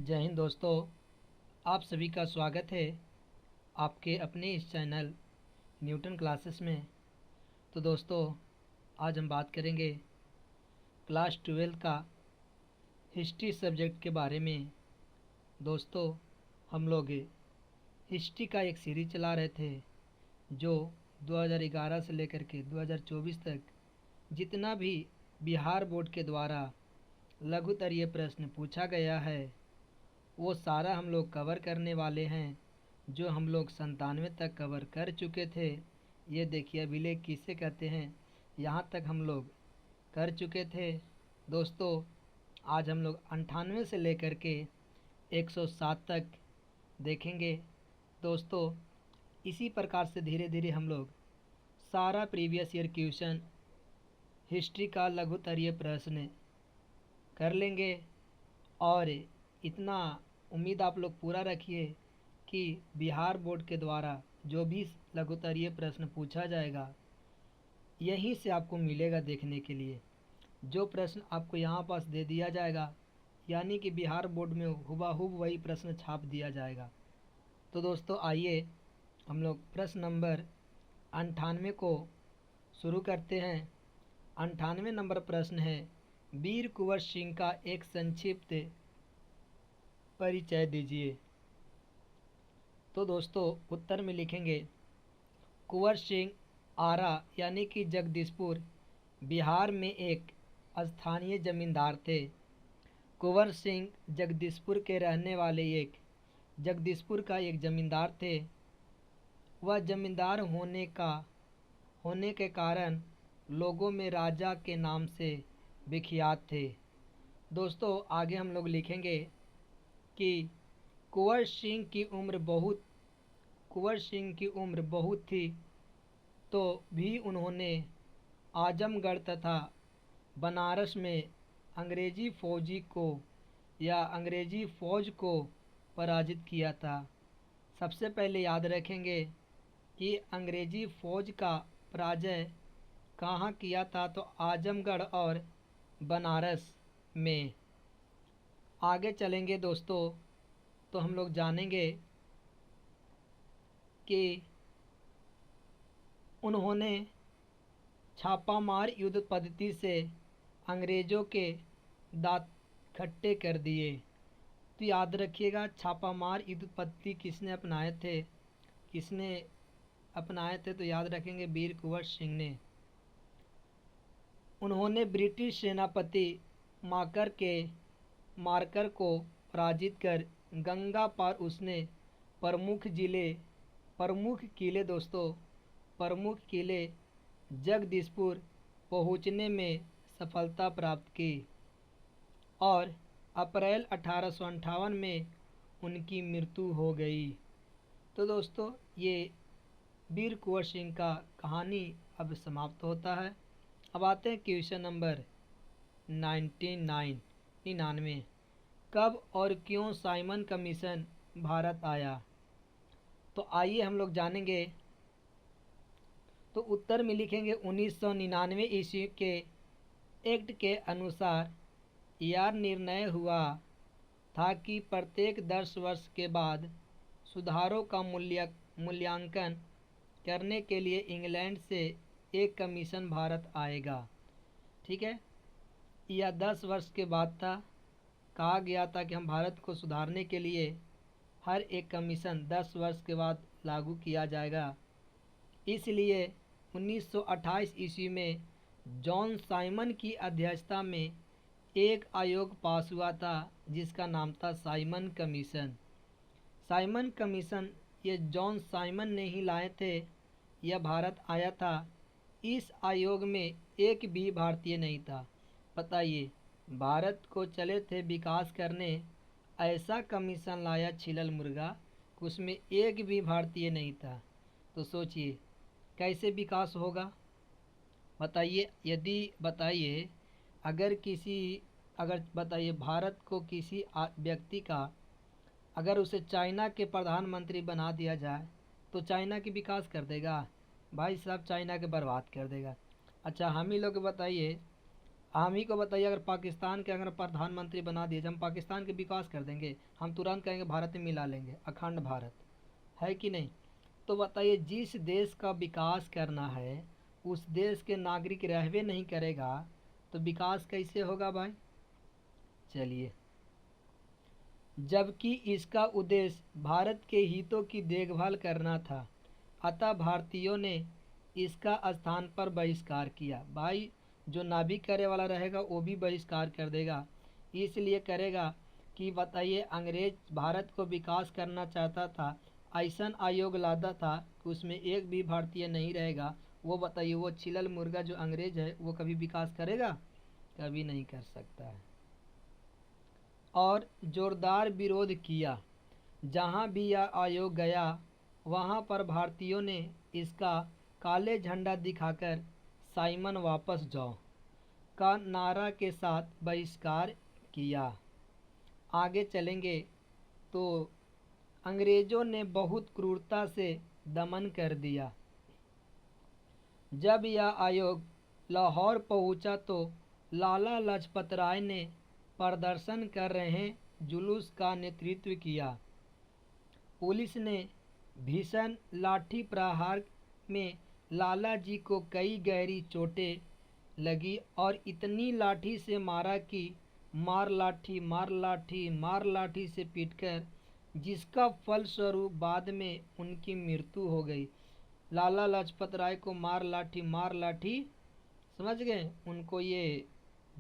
जय हिंद दोस्तों। आप सभी का स्वागत है आपके अपने इस चैनल न्यूटन क्लासेस में। तो दोस्तों, आज हम बात करेंगे क्लास 12 का हिस्ट्री सब्जेक्ट के बारे में। दोस्तों, हम लोग हिस्ट्री का एक सीरीज चला रहे थे जो 2011 से लेकर के 2024 तक जितना भी बिहार बोर्ड के द्वारा लघुतरीय प्रश्न पूछा गया है वो सारा हम लोग कवर करने वाले हैं, जो हम लोग 97 तक कवर कर चुके थे। ये देखिए अभिलेख किसे कहते हैं, यहाँ तक हम लोग कर चुके थे। दोस्तों, आज हम लोग 98 से लेकर के 107 तक देखेंगे। दोस्तों, इसी प्रकार से धीरे धीरे हम लोग सारा प्रीवियस ईयर क्वेश्चन हिस्ट्री का लघुतरीय प्रश्न कर लेंगे। और इतना उम्मीद आप लोग पूरा रखिए कि बिहार बोर्ड के द्वारा जो भी लघुतरीय प्रश्न पूछा जाएगा यहीं से आपको मिलेगा देखने के लिए। जो प्रश्न आपको यहाँ पास दे दिया जाएगा यानी कि बिहार बोर्ड में हुबहू वही प्रश्न छाप दिया जाएगा। तो दोस्तों, आइए हम लोग प्रश्न नंबर 98 को शुरू करते हैं। 98 नंबर प्रश्न है, वीर कुंवर सिंह का एक संक्षिप्त परिचय दीजिए। तो दोस्तों, उत्तर में लिखेंगे कुंवर सिंह आरा यानी कि जगदीशपुर बिहार में एक स्थानीय जमींदार थे। कुंवर सिंह जगदीशपुर के रहने वाले जगदीशपुर का एक जमींदार थे। वह जमींदार होने के कारण लोगों में राजा के नाम से विख्यात थे। दोस्तों, आगे हम लोग लिखेंगे कि कुंवर सिंह की उम्र बहुत थी तो भी उन्होंने आजमगढ़ तथा बनारस में अंग्रेजी फौज को पराजित किया था। सबसे पहले याद रखेंगे कि अंग्रेजी फौज का पराजय कहाँ किया था, तो आजमगढ़ और बनारस में। आगे चलेंगे दोस्तों तो हम लोग जानेंगे कि उन्होंने छापामार युद्ध पद्धति से अंग्रेज़ों के दांत खट्टे कर दिए। तो याद रखिएगा, छापामार युद्ध पद्धति किसने अपनाए थे तो याद रखेंगे वीर कुंवर सिंह ने। उन्होंने ब्रिटिश सेनापति मार्कर को पराजित कर गंगा पार उसने प्रमुख किले जगदीशपुर पहुंचने में सफलता प्राप्त की और अप्रैल 1858 में उनकी मृत्यु हो गई। तो दोस्तों, ये वीर कुंवर सिंह का कहानी अब समाप्त होता है। अब आते हैं क्वेश्चन नंबर 99। कब और क्यों साइमन कमीशन भारत आया? तो आइए हम लोग जानेंगे। तो उत्तर में लिखेंगे 1999 ईस्वी के एक्ट के अनुसार यह निर्णय हुआ था कि प्रत्येक 10 वर्ष के बाद सुधारों का मूल्यांकन करने के लिए इंग्लैंड से एक कमीशन भारत आएगा। ठीक है, यह 10 वर्ष के बाद था। कहा गया था कि हम भारत को सुधारने के लिए हर एक कमीशन 10 वर्ष के बाद लागू किया जाएगा। इसलिए 1928 ईस्वी में जॉन साइमन की अध्यक्षता में एक आयोग पास हुआ था जिसका नाम था साइमन कमीशन। ये जॉन साइमन ने ही लाए थे, यह भारत आया था। इस आयोग में एक भी भारतीय नहीं था। बताइए, भारत को चले थे विकास करने, ऐसा कमीशन लाया छिलल मुर्गा, उसमें एक भी भारतीय नहीं था। तो सोचिए कैसे विकास होगा। बताइए अगर बताइए भारत को किसी व्यक्ति का अगर उसे चाइना के प्रधानमंत्री बना दिया जाए तो चाइना की विकास कर देगा? भाई साहब, चाइना के बर्बाद कर देगा। अच्छा, हम ही लोग बताइए, हम ही को बताइए, अगर पाकिस्तान के अगर प्रधानमंत्री बना दिए, जब हम पाकिस्तान के विकास कर देंगे, हम तुरंत कहेंगे भारत में मिला लेंगे, अखंड भारत, है कि नहीं? तो बताइए, जिस देश का विकास करना है उस देश के नागरिक रहबे नहीं करेगा तो विकास कैसे होगा भाई? चलिए, जबकि इसका उद्देश्य भारत के हितों की देखभाल करना था, अतः भारतीयों ने इसका स्थान पर बहिष्कार किया। भाई, जो नाभिक करे वाला रहेगा वो भी बहिष्कार कर देगा। इसलिए करेगा कि बताइए, अंग्रेज भारत को विकास करना चाहता था, ऐसा आयोग लादा था कि उसमें एक भी भारतीय नहीं रहेगा। वो बताइए, वो छिलल मुर्गा जो अंग्रेज है वो कभी विकास करेगा? कभी नहीं कर सकता है। और जोरदार विरोध किया। जहाँ भी यह आयोग गया वहाँ पर भारतीयों ने इसका काले झंडा दिखाकर साइमन वापस जाओ का नारा के साथ बहिष्कार किया। आगे चलेंगे तो अंग्रेज़ों ने बहुत क्रूरता से दमन कर दिया। जब यह आयोग लाहौर पहुंचा तो लाला लाजपत राय ने प्रदर्शन कर रहे जुलूस का नेतृत्व किया। पुलिस ने भीषण लाठी प्रहार में लाला जी को कई गहरी चोटें लगी और इतनी लाठी से मारा कि मार लाठी मार लाठी मार लाठी से पीटकर, जिसका फलस्वरूप बाद में उनकी मृत्यु हो गई। लाला लाजपत राय को मार लाठी, समझ गए? उनको ये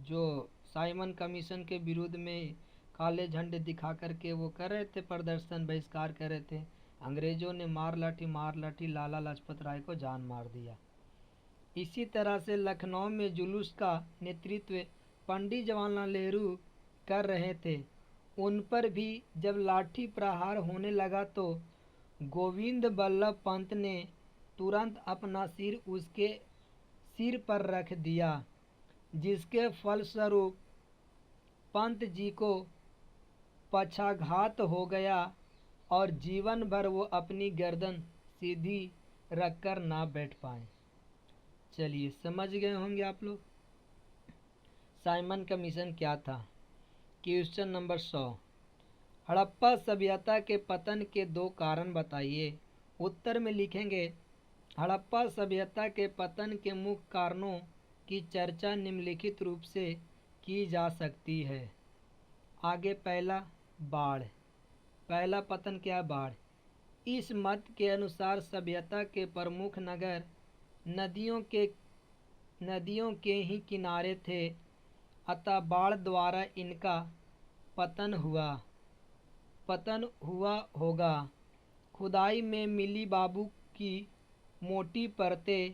जो साइमन कमीशन के विरुद्ध में काले झंडे दिखा करके वो कर रहे थे प्रदर्शन, बहिष्कार कर रहे थे, अंग्रेज़ों ने मार लाठी लाला लाजपत राय को जान मार दिया। इसी तरह से लखनऊ में जुलूस का नेतृत्व पंडित जवाहरलाल नेहरू कर रहे थे। उन पर भी जब लाठी प्रहार होने लगा तो गोविंद बल्लभ पंत ने तुरंत अपना सिर उसके सिर पर रख दिया, जिसके फलस्वरूप पंत जी को पक्षाघात हो गया और जीवन भर वो अपनी गर्दन सीधी रखकर ना बैठ पाए। चलिए, समझ गए होंगे आप लोग साइमन कमीशन क्या था। क्वेश्चन नंबर 100, हड़प्पा सभ्यता के पतन के 2 कारण बताइए। उत्तर में लिखेंगे, हड़प्पा सभ्यता के पतन के मुख्य कारणों की चर्चा निम्नलिखित रूप से की जा सकती है। आगे पहला, बाढ़। पहला पतन क्या है? बाढ़। इस मत के अनुसार सभ्यता के प्रमुख नगर नदियों के ही किनारे थे, अतः बाढ़ द्वारा इनका पतन हुआ होगा। खुदाई में मिली बाबू की मोटी परतें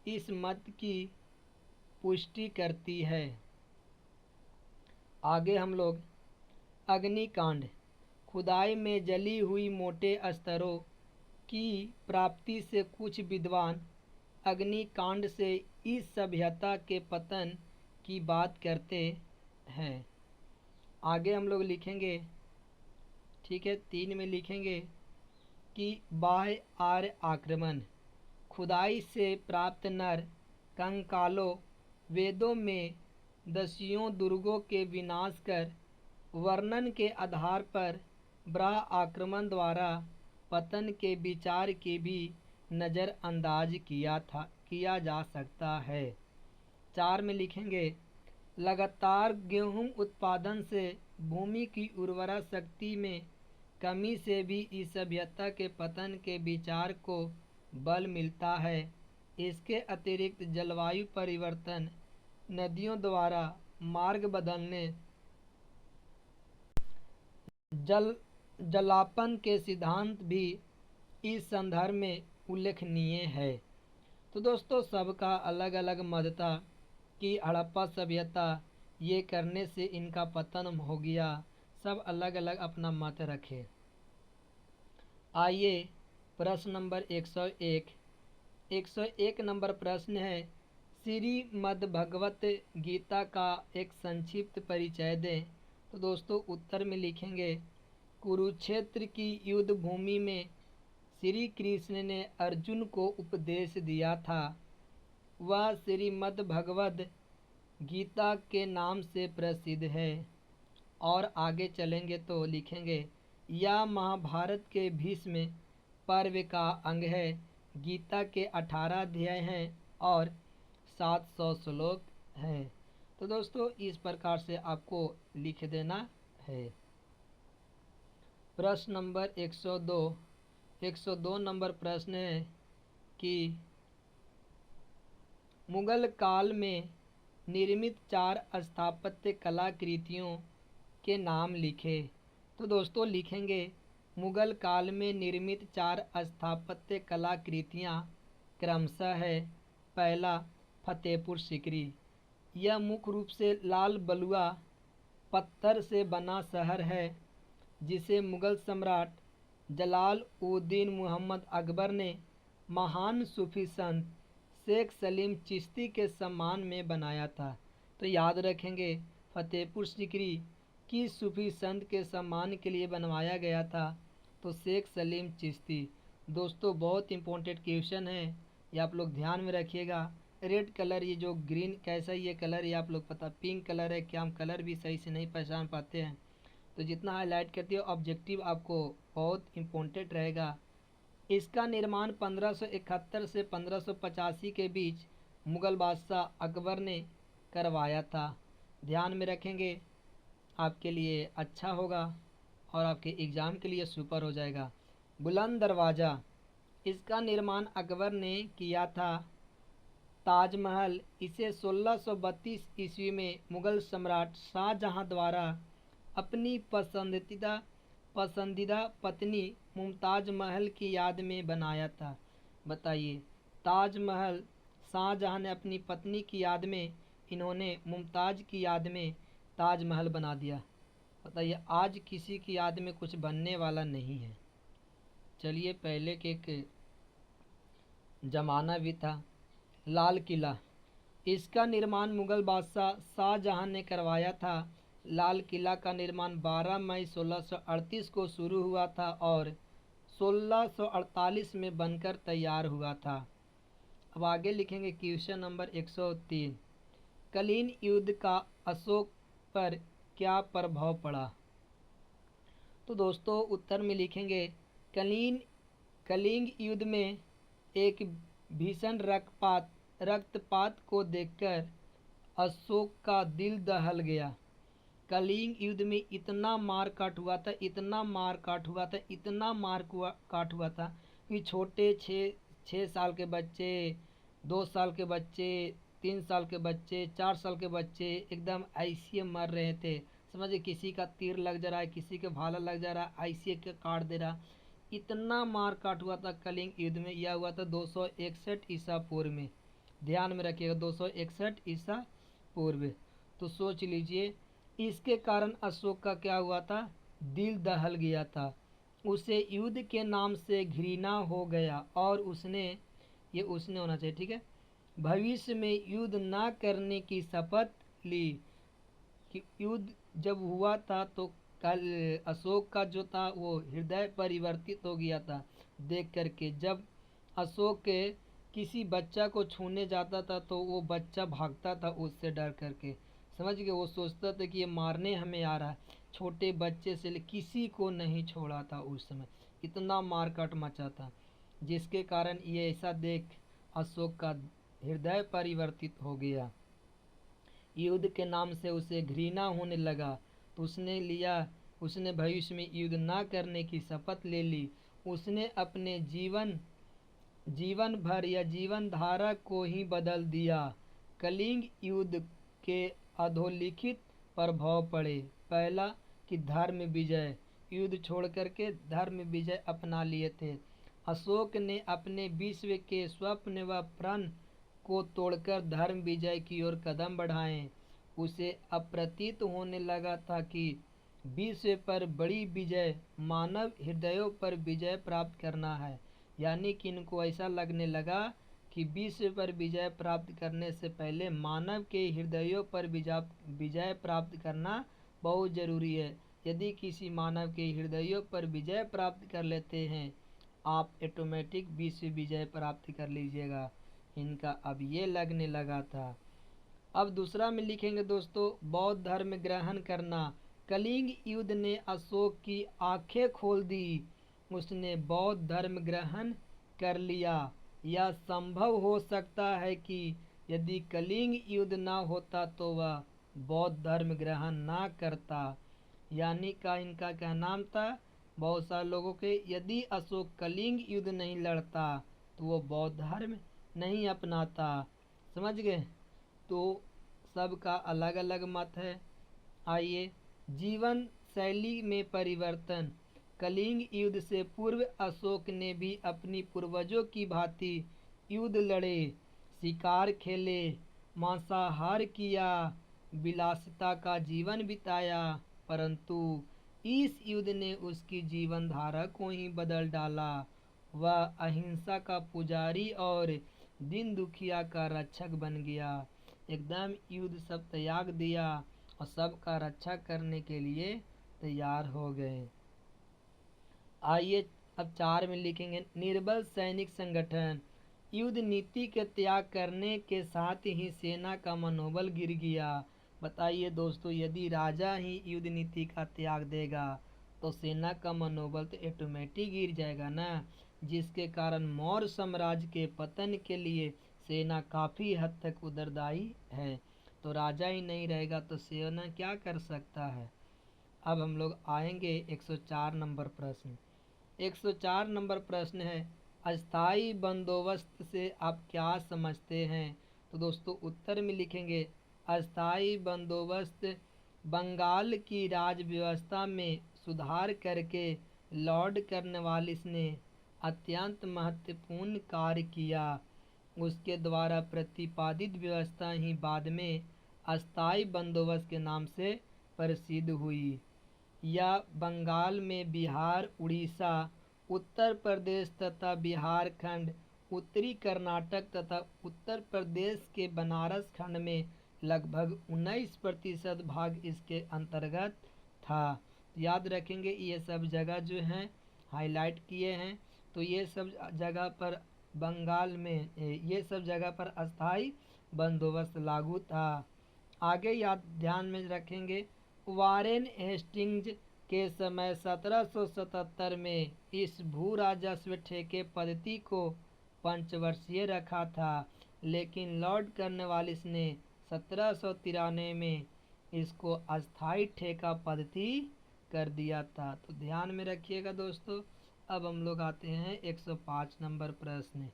इस मत की पुष्टि करती है। आगे हम लोग अग्निकांड। खुदाई में जली हुई मोटे स्तरों की प्राप्ति से कुछ विद्वान अग्निकांड से इस सभ्यता के पतन की बात करते हैं। आगे हम लोग लिखेंगे, ठीक है, 3 में लिखेंगे कि बाह्य आर्य आक्रमण। खुदाई से प्राप्त नर कंकालों वेदों में दसियों दुर्गों के विनाश कर वर्णन के आधार पर बाह्य आक्रमण द्वारा पतन के विचार की भी नज़रअंदाज किया जा सकता है। 4 में लिखेंगे, लगातार गेहूं उत्पादन से भूमि की उर्वरा शक्ति में कमी से भी इस सभ्यता के पतन के विचार को बल मिलता है। इसके अतिरिक्त जलवायु परिवर्तन, नदियों द्वारा मार्ग बदलने, जलापन के सिद्धांत भी इस संदर्भ में उल्लेखनीय है। तो दोस्तों, सबका अलग अलग मत था कि हड़प्पा सभ्यता ये करने से इनका पतन हो गया। सब अलग अलग अपना मत रखे। आइए प्रश्न नंबर 101। 101 नंबर प्रश्न है, श्रीमद् भगवत गीता का एक संक्षिप्त परिचय दें। तो दोस्तों, उत्तर में लिखेंगे, कुरुक्षेत्र की युद्ध भूमि में श्री कृष्ण ने अर्जुन को उपदेश दिया था। वह श्रीमद् भगवद गीता के नाम से प्रसिद्ध है। और आगे चलेंगे तो लिखेंगे यह महाभारत के भीष्म पर्व का अंग है। गीता के 18 अध्याय हैं और 700 श्लोक हैं। तो दोस्तों इस प्रकार से आपको लिख देना है। प्रश्न नंबर 102 नंबर प्रश्न है कि मुगल काल में निर्मित 4 स्थापत्य कलाकृतियों के नाम लिखे। तो दोस्तों लिखेंगे मुगल काल में निर्मित 4 स्थापत्य कलाकृतियाँ क्रमशः है। पहला फतेहपुर सीकरी। यह मुख्य रूप से लाल बलुआ पत्थर से बना शहर है जिसे मुगल सम्राट जलाल-उद-दीन मुहम्मद अकबर ने महान सूफी संत शेख सलीम चिश्ती के सम्मान में बनाया था। तो याद रखेंगे फतेहपुर सीकरी किस सूफी संत के सम्मान के लिए बनवाया गया था? तो शेख सलीम चिश्ती। दोस्तों बहुत इंपॉर्टेंट क्वेश्चन है, ये आप लोग ध्यान में रखिएगा। रेड कलर, ये जो ग्रीन कैसा ये कलर, ये आप लोग पता पिंक कलर है क्या? हम कलर भी सही से नहीं पहचान पाते हैं, तो जितना हाईलाइट करती है ऑब्जेक्टिव आपको बहुत इम्पोर्टेंट रहेगा। इसका निर्माण 1571 से 1585 के बीच मुगल बादशाह अकबर ने करवाया था। ध्यान में रखेंगे, आपके लिए अच्छा होगा और आपके एग्ज़ाम के लिए सुपर हो जाएगा। बुलंद दरवाज़ा, इसका निर्माण अकबर ने किया था। ताजमहल, इसे 1632 ईस्वी में मुगल सम्राट शाहजहां द्वारा अपनी पसंदीदा पत्नी मुमताज़ महल की याद में बनाया था। बताइए, ताजमहल शाहजहां ने अपनी पत्नी की याद में, इन्होंने मुमताज़ की याद में ताजमहल बना दिया। बताइए, आज किसी की याद में कुछ बनने वाला नहीं है। चलिए, पहले के एक ज़माना भी था। लाल किला, इसका निर्माण मुगल बादशाह शाहजहां ने करवाया था। लाल किला का निर्माण 12 मई 1638 को शुरू हुआ था और 1648 में बनकर तैयार हुआ था। अब आगे लिखेंगे क्वेश्चन नंबर 103। कलिंग युद्ध का अशोक पर क्या प्रभाव पड़ा? तो दोस्तों उत्तर में लिखेंगे कलिंग युद्ध में एक भीषण रक्तपात को देखकर अशोक का दिल दहल गया। कलिंग युद्ध में इतना मार काट हुआ था कि छोटे 6 साल के बच्चे, 2 साल के बच्चे, 3 साल के बच्चे, 4 साल के बच्चे एकदम ऐसे मर रहे थे। समझिए, किसी का तीर लग जा रहा है, किसी के भाला लग जा रहा है, ऐसे के काट दे रहा। इतना मार काट हुआ था कलिंग युद्ध में। यह हुआ था 261 ईसा पूर्व में। ध्यान में रखिएगा, 261 ईसा पूर्व। तो सोच लीजिए, इसके कारण अशोक का क्या हुआ था? दिल दहल गया था। उसे युद्ध के नाम से घृणा हो गया और उसने होना चाहिए, ठीक है, भविष्य में युद्ध ना करने की शपथ ली। कि युद्ध जब हुआ था तो कल अशोक का जो था वो हृदय परिवर्तित हो गया था देख करके। जब अशोक के किसी बच्चा को छूने जाता था तो वो बच्चा भागता था उससे डर करके। समझ गए, वो सोचता था कि ये मारने हमें आ रहा है। छोटे बच्चे से किसी को नहीं छोड़ा था उस समय, इतना मारकाट मचा था, जिसके कारण ये ऐसा देख अशोक का हृदय परिवर्तित हो गया। युद्ध के नाम से उसे घृणा होने लगा तो उसने भविष्य में युद्ध ना करने की शपथ ले ली। उसने अपने जीवन भर या जीवन धारा को ही बदल दिया। कलिंग युद्ध के अधोलिखित प्रभाव पड़े। पहला कि धर्म विजय, युद्ध छोड़ करके धर्म विजय अपना लिए थे। अशोक ने अपने विश्व के स्वप्न व प्रण को तोड़कर धर्म विजय की ओर कदम बढ़ाए। उसे अप्रतीत होने लगा था कि विश्व पर बड़ी विजय मानव हृदयों पर विजय प्राप्त करना है। यानी कि इनको ऐसा लगने लगा कि विश्व पर विजय प्राप्त करने से पहले मानव के हृदयों पर विजय प्राप्त करना बहुत ज़रूरी है। यदि किसी मानव के हृदयों पर विजय प्राप्त कर लेते हैं, आप ऑटोमेटिक विश्व विजय प्राप्त कर लीजिएगा। इनका अब ये लगने लगा था। अब दूसरा में लिखेंगे दोस्तों, बौद्ध धर्म ग्रहण करना। कलिंग युद्ध ने अशोक की आंखें खोल दी, उसने बौद्ध धर्म ग्रहण कर लिया। यह संभव हो सकता है कि यदि कलिंग युद्ध न होता तो वह बौद्ध धर्म ग्रहण ना करता। यानी का इनका क्या नाम था, बहुत सारे लोगों के, यदि अशोक कलिंग युद्ध नहीं लड़ता तो वो बौद्ध धर्म नहीं अपनाता। समझ गए। तो सबका अलग अलग मत है। आइए, जीवन शैली में परिवर्तन। कलिंग युद्ध से पूर्व अशोक ने भी अपनी पूर्वजों की भांति युद्ध लड़े, शिकार खेले, मांसाहार किया, विलासिता का जीवन बिताया, परंतु इस युद्ध ने उसकी जीवन धारा को ही बदल डाला। वह अहिंसा का पुजारी और दीन दुखिया का रक्षक बन गया। एकदम युद्ध सब त्याग दिया और सबका रक्षा करने के लिए तैयार हो गए। आइए अब 4 में लिखेंगे, निर्बल सैनिक संगठन। युद्ध नीति के त्याग करने के साथ ही सेना का मनोबल गिर गया। बताइए दोस्तों, यदि राजा ही युद्ध नीति का त्याग देगा तो सेना का मनोबल तो ऑटोमेटिक गिर जाएगा ना, जिसके कारण मौर्य साम्राज्य के पतन के लिए सेना काफ़ी हद तक उत्तरदायी है। तो राजा ही नहीं रहेगा तो सेना क्या कर सकता है। अब हम लोग आएंगे 104 नंबर प्रश्न। 104 नंबर प्रश्न है, अस्थाई बंदोबस्त से आप क्या समझते हैं। तो दोस्तों उत्तर में लिखेंगे, अस्थाई बंदोबस्त बंगाल की राज व्यवस्था में सुधार करके लॉर्ड कॉर्नवालिस ने अत्यंत महत्वपूर्ण कार्य किया। उसके द्वारा प्रतिपादित व्यवस्था ही बाद में अस्थाई बंदोबस्त के नाम से प्रसिद्ध हुई। यह बंगाल में बिहार, उड़ीसा, उत्तर प्रदेश तथा बिहार खंड, उत्तरी कर्नाटक तथा उत्तर प्रदेश के बनारस खंड में लगभग 19% भाग इसके अंतर्गत था। याद रखेंगे ये सब जगह जो हैं हाईलाइट किए हैं, तो ये सब जगह पर बंगाल में ये सब जगह पर अस्थाई बंदोबस्त लागू था। आगे याद ध्यान में रखेंगे, वारेन हेस्टिंग्स के समय 1777 में इस भू राजस्व ठेके पद्धति को पंचवर्षीय रखा था, लेकिन लॉर्ड कॉर्नवालिस ने 1793 में इसको अस्थाई ठेका पद्धति कर दिया था। तो ध्यान में रखिएगा दोस्तों। अब हम लोग आते हैं 105 नंबर प्रश्न।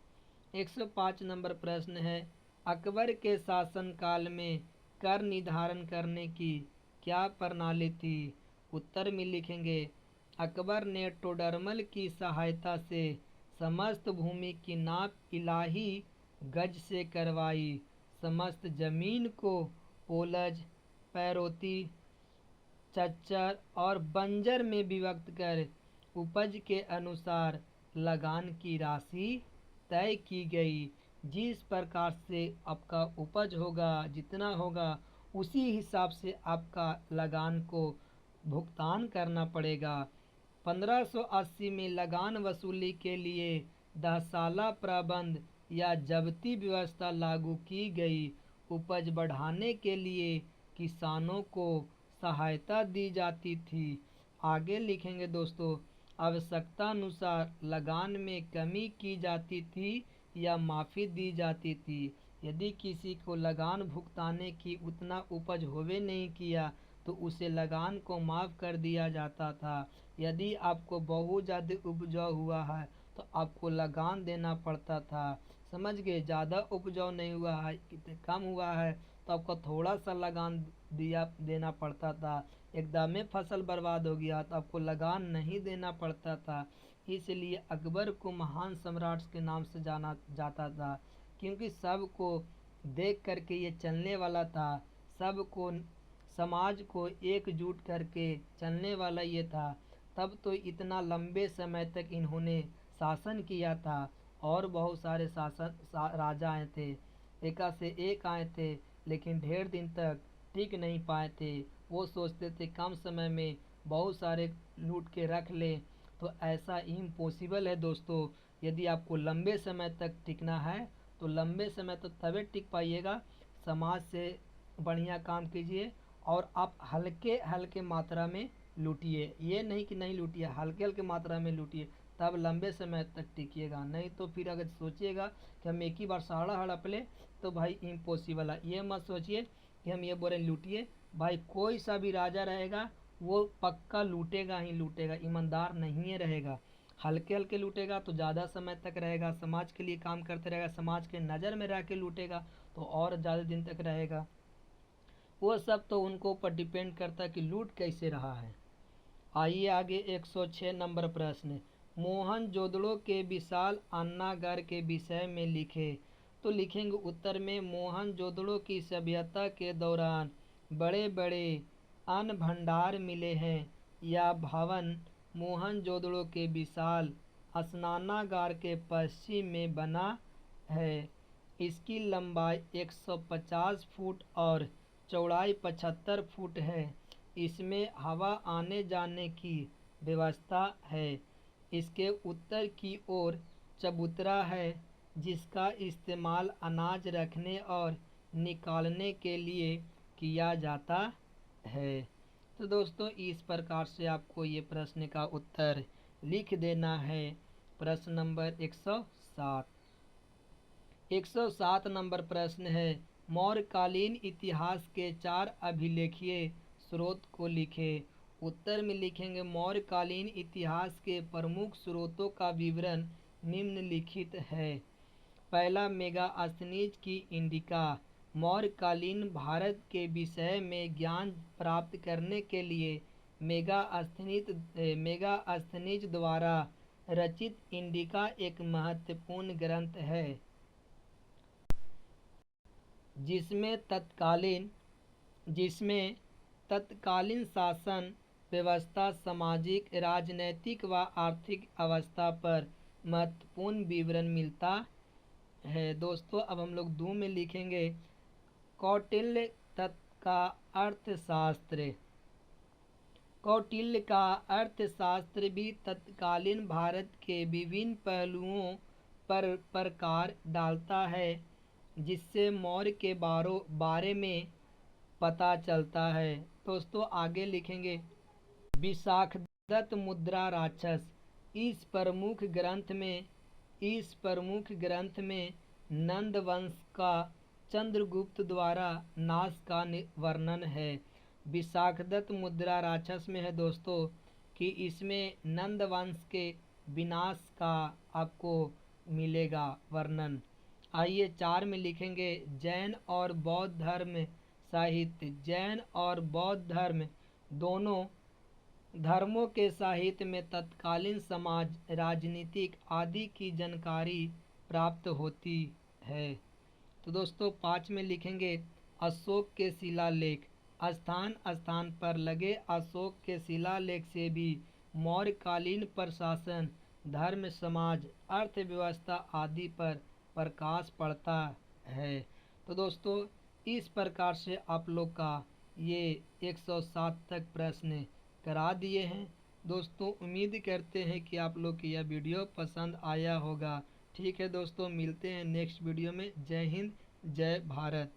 105 नंबर प्रश्न है, अकबर के शासनकाल में कर निर्धारण करने की क्या प्रणाली थी। उत्तर में लिखेंगे, अकबर ने टोडरमल की सहायता से समस्त भूमि की नाप इलाही गज से करवाई। समस्त जमीन को ओलज, पैरोती, चच्चर और बंजर में विभक्त कर उपज के अनुसार लगान की राशि तय की गई। जिस प्रकार से आपका उपज होगा, जितना होगा उसी हिसाब से आपका लगान को भुगतान करना पड़ेगा। 1580 में लगान वसूली के लिए 10 साला प्रबंध या जब्ती व्यवस्था लागू की गई। उपज बढ़ाने के लिए किसानों को सहायता दी जाती थी। आगे लिखेंगे दोस्तों, आवश्यकता अनुसार लगान में कमी की जाती थी या माफ़ी दी जाती थी। यदि किसी को लगान भुगताने की उतना उपज होवे नहीं किया तो उसे लगान को माफ़ कर दिया जाता था। यदि आपको बहुत ज़्यादा उपजाऊ हुआ है तो आपको लगान देना पड़ता था। समझ गए। ज़्यादा उपजाऊ नहीं हुआ है, कम हुआ है तो आपको थोड़ा सा लगान देना पड़ता था। एकदम फसल बर्बाद हो गया तो आपको लगान नहीं देना पड़ता था। इसलिए अकबर को महान सम्राट के नाम से जाना जाता था, क्योंकि सबको देख करके ये चलने वाला था। सबको, समाज को एकजुट करके चलने वाला ये था। तब तो इतना लंबे समय तक इन्होंने शासन किया था और बहुत सारे राजा आए थे, एका से एक आए थे, लेकिन ढेर दिन तक टिक नहीं पाए थे। वो सोचते थे कम समय में बहुत सारे लूट के रख लें, तो ऐसा इम्पॉसिबल है दोस्तों। यदि आपको लंबे समय तक टिकना है तो लंबे समय तो तभी टिक पाइएगा, समाज से बढ़िया काम कीजिए और आप हल्के हल्के मात्रा में लूटिए। ये नहीं कि नहीं लूटिए, हल्के हल्के मात्रा में लूटिए, तब लंबे समय तक टिकिएगा। नहीं तो फिर अगर सोचिएगा कि हम एक ही बार सारा हड़प लें तो भाई इम्पॉसिबल है। ये मत सोचिए कि हम ये बोल रहे लूटिए। भाई कोई सा भी राजा रहेगा वो पक्का लूटेगा ही लूटेगा, ईमानदार नहीं रहेगा। हल्के हल्के लूटेगा तो ज़्यादा समय तक रहेगा, समाज के लिए काम करते रहेगा, समाज के नज़र में रह के लूटेगा तो और ज़्यादा दिन तक रहेगा। वो सब तो उनको ऊपर डिपेंड करता है कि लूट कैसे रहा है। आइए आगे 106 नंबर प्रश्न। मोहनजोदड़ो के विशाल अन्नागार के विषय में लिखे। तो लिखेंगे उत्तर में मोहनजोदड़ो की सभ्यता के दौरान बड़े बड़े अन्न भंडार मिले हैं। यह भवन मोहनजोदड़ो के विशाल स्नानागार के पश्चिम में बना है। इसकी लंबाई 150 फुट और चौड़ाई 75 फुट है। इसमें हवा आने जाने की व्यवस्था है। इसके उत्तर की ओर चबूतरा है जिसका इस्तेमाल अनाज रखने और निकालने के लिए किया जाता है। तो दोस्तों इस प्रकार से आपको ये प्रश्न का उत्तर लिख देना है। प्रश्न नंबर 107। 107 नंबर प्रश्न है मौर्यकालीन इतिहास के 4 अभिलेखीय स्रोत को लिखे। उत्तर में लिखेंगे मौर्यकालीन इतिहास के प्रमुख स्रोतों का विवरण निम्नलिखित है। पहला, मेगास्थनीज की इंडिका। मौर्यकालीन भारत के विषय में ज्ञान प्राप्त करने के लिए मेगास्थनीज द्वारा रचित इंडिका एक महत्वपूर्ण ग्रंथ है जिसमें तत्कालीन शासन व्यवस्था, सामाजिक, राजनैतिक व आर्थिक अवस्था पर महत्वपूर्ण विवरण मिलता है। दोस्तों अब हम लोग दो में लिखेंगे कौटिल्य तत्व का अर्थशास्त्र। कौटिल्य का अर्थशास्त्र भी तत्कालीन भारत के विभिन्न पहलुओं पर प्रकाश डालता है जिससे मौर्य के बारे में पता चलता है। दोस्तों आगे लिखेंगे विशाखदत्त मुद्रा राक्षस। इस प्रमुख ग्रंथ में नंद वंश का चंद्रगुप्त द्वारा नाश का वर्णन है। विशाखदत्त मुद्रा राक्षस में है दोस्तों कि इसमें नंद वंश के विनाश का आपको मिलेगा वर्णन। आइए 4 में लिखेंगे जैन और बौद्ध धर्म साहित्य। जैन और बौद्ध धर्म दोनों धर्मों के साहित्य में तत्कालीन समाज, राजनीतिक आदि की जानकारी प्राप्त होती है। तो दोस्तों 5 में लिखेंगे अशोक के शिलालेख। स्थान स्थान पर लगे अशोक के शिलालेख से भी मौर्यकालीन प्रशासन, धर्म, समाज, अर्थव्यवस्था आदि पर प्रकाश पड़ता है। तो दोस्तों इस प्रकार से आप लोग का ये 107 तक प्रश्न करा दिए हैं। दोस्तों उम्मीद करते हैं कि आप लोग की यह वीडियो पसंद आया होगा। ठीक है दोस्तों, मिलते हैं नेक्स्ट वीडियो में। जय हिंद, जय भारत।